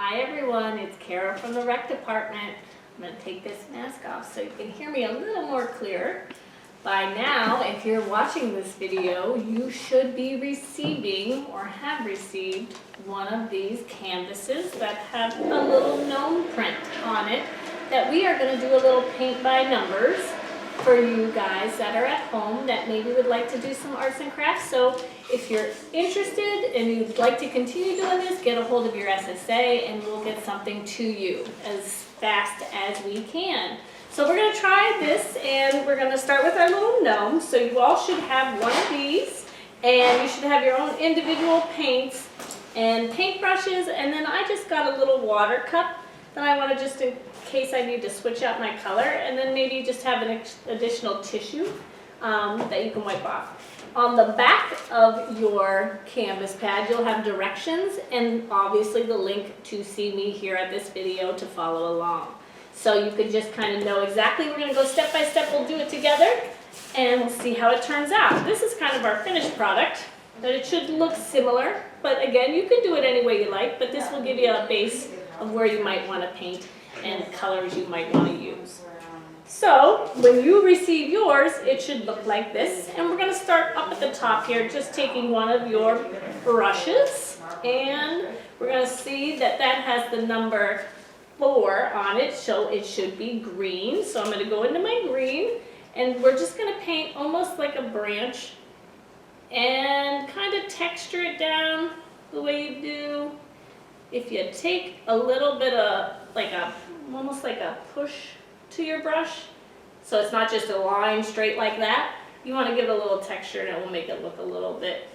Hi everyone, it's Kara from the rec department. I'm going to take this mask off so you can hear me a little more clear. By now, if you're watching this video, you should be receiving or have received one of these canvases that have a little gnome print on it that we are going to do a little paint by numbers for you guys that are at home that maybe would like to do some arts and crafts. So if you're interested and you'd like to continue doing this, get a hold of your SSA and we'll get something to you as fast as we can. So we're going to try this, and we're going to start with our little gnome. So you all should have one of these, and you should have your own individual paints and paintbrushes, and then I just got a little water cup that I want to, just in case I need to switch out my color, and then maybe just have an additional tissue that you can wipe off. On the back of your canvas pad, you'll have directions and obviously the link to see me here at this video to follow along. So you could just kind of know exactly, we're going to go step by step, we'll do it together, and we'll see how it turns out. This is kind of our finished product, but it should look similar. But again, you can do it any way you like, but this will give you a base of where you might want to paint and colors you might want to use. So when you receive yours, it should look like this. And we're going to start up at the top here, just taking one of your brushes, and we're going to see that that has the number 4 on it, so it should be green. So I'm going to go into my green, and we're just going to paint almost like a branch and kind of texture it down the way you do. If you take a little bit of almost like a push to your brush, so it's not just a line straight like that, you want to give it a little texture and it will make it look a little bit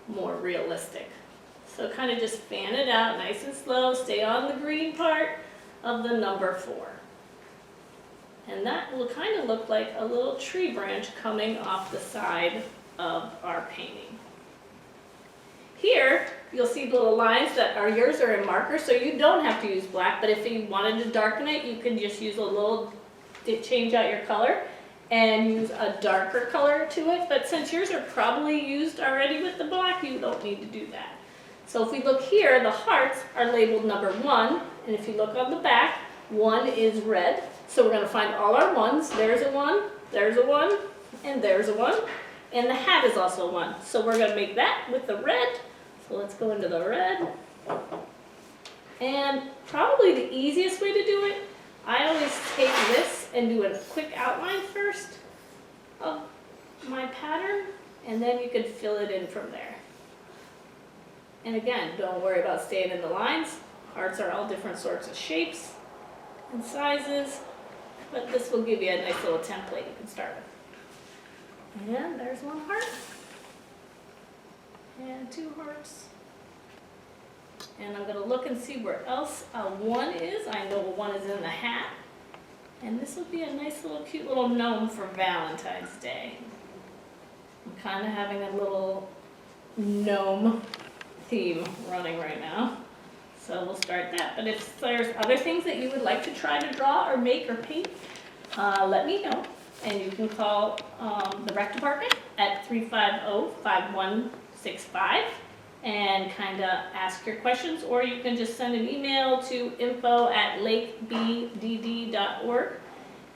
more realistic. So kind of just fan it out nice and slow, stay on the green part of the number 4. And that will kind of look like a little tree branch coming off the side of our painting. Here, you'll see the little lines that are yours are in marker, so you don't have to use black, but if you wanted to darken it, you can just use a little, change out your color and use a darker color to it. But since yours are probably used already with the black, you don't need to do that. So if we look here, the hearts are labeled number 1, and if you look on the back, 1 is red. So we're going to find all our 1s. There's a 1, there's a 1, and there's a 1. And the hat is also 1. So we're going to make that with the red. So let's go into the red. And probably the easiest way to do it, I always take this and do a quick outline first of my pattern, and then you could fill it in from there. And again, don't worry about staying in the lines. Hearts are all different sorts of shapes and sizes, but this will give you a nice little template you can start with. And there's 1 heart, and 2 hearts. And I'm going to look and see where else a 1 is. I know a 1 is in the hat. And this will be a nice little cute little gnome for Valentine's Day. I'm kind of having a little gnome theme running right now. So we'll start that. But if there's other things that you would like to try to draw or make or paint, let me know. And you can call the rec department at 350-5165 and kind of ask your questions, or you can just send an email to info@lakebdd.org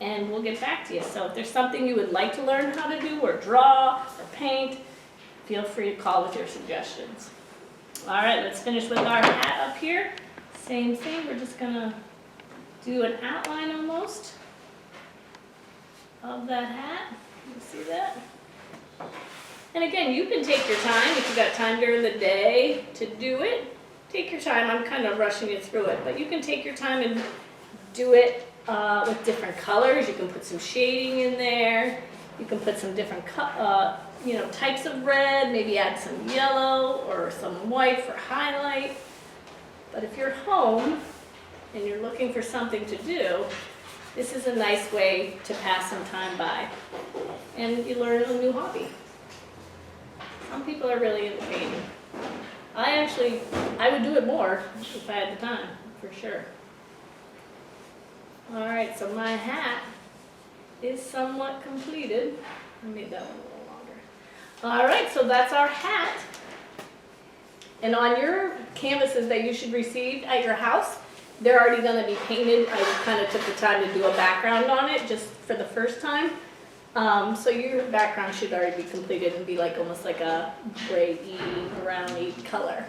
and we'll get back to you. So if there's something you would like to learn how to do or draw or paint, feel free to call with your suggestions. All right, let's finish with our hat up here. Same thing, we're just gonna do an outline almost of that hat. You see that? And again, you can take your time. If you've got time during the day to do it, take your time. I'm kind of rushing you through it, but you can take your time and do it with different colors. You can put some shading in there. You can put some different types of red, maybe add some yellow or some white for highlight. But if you're home and you're looking for something to do, this is a nice way to pass some time by. And you learn a new hobby. Some people are really into painting. I would do it more if I had the time, for sure. All right, so my hat is somewhat completed. I made that one a little longer. All right, so that's our hat. And on your canvases that you should receive at your house, they're already gonna be painted. I kind of took the time to do a background on it just for the first time. So your background should already be completed and be like almost like a gray-y, browny color.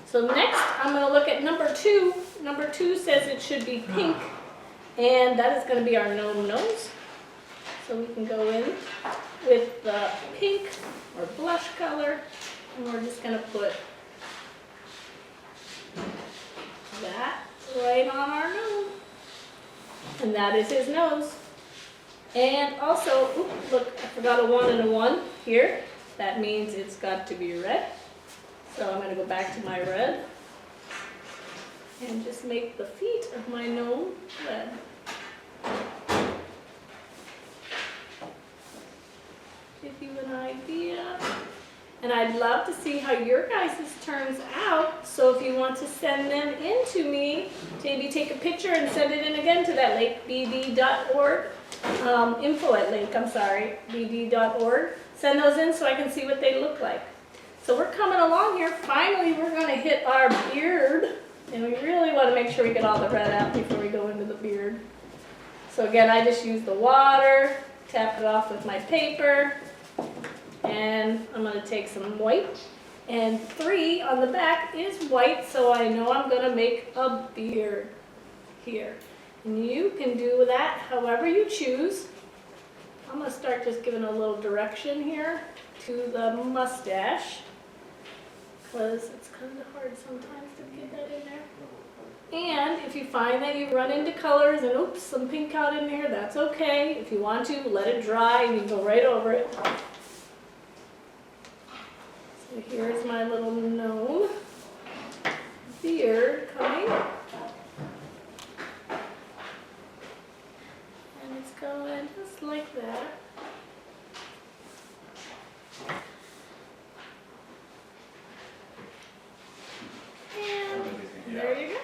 So next, I'm gonna look at number 2. Number 2 says it should be pink, and that is gonna be our gnome nose. So we can go in with the pink or blush color, and we're just gonna put that right on our gnome. And that is his nose. And also, oops, look, I forgot a 1 and a 1 here. That means it's got to be red. So I'm going to go back to my red and just make the feet of my gnome red. Give you an idea. And I'd love to see how your guys' turns out. So if you want to send them in to me, maybe take a picture and send it in again to that lakebd.org. bd.org. Send those in so I can see what they look like. So we're coming along here. Finally, we're going to hit our beard. And we really want to make sure we get all the red out before we go into the beard. So again, I just use the water, tap it off with my paper. And I'm going to take some white. And 3 on the back is white, so I know I'm going to make a beard here. And you can do that however you choose. I'm going to start just giving a little direction here to the mustache, because it's kind of hard sometimes to get that in there. And if you find that you run into colors and oops, some pink out in there, that's okay. If you want to, let it dry and you can go right over it. So here's my little gnome beard coming. And it's going just like that. And there you go.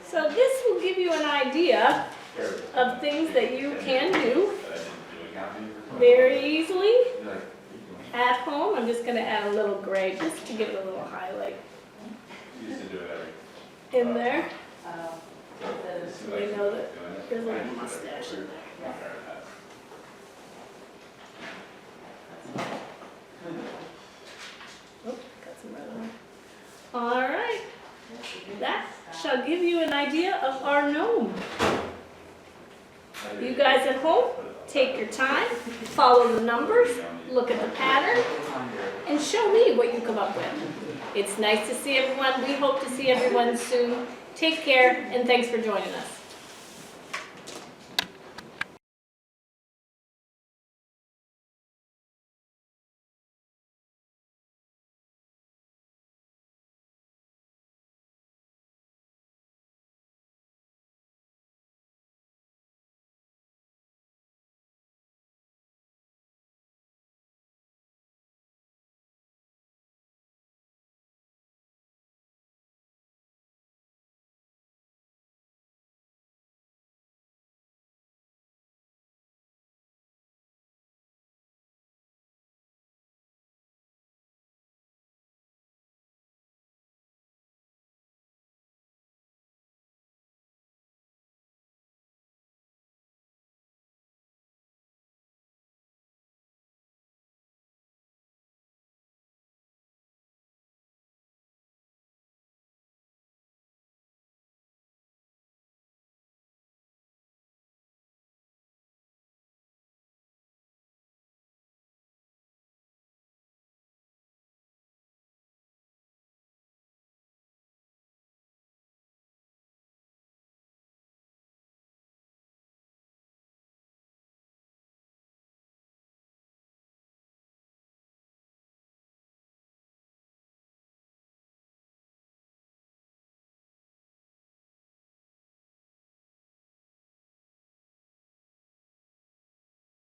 So this will give you an idea of things that you can do very easily at home. I'm just going to add a little gray just to give it a little highlight in there. So we know that there's a little mustache in there. Oh, got some red on. All right. That shall give you an idea of our gnome. You guys at home, take your time, follow the numbers, look at the pattern, and show me what you come up with. It's nice to see everyone. We hope to see everyone soon. Take care, and thanks for joining us.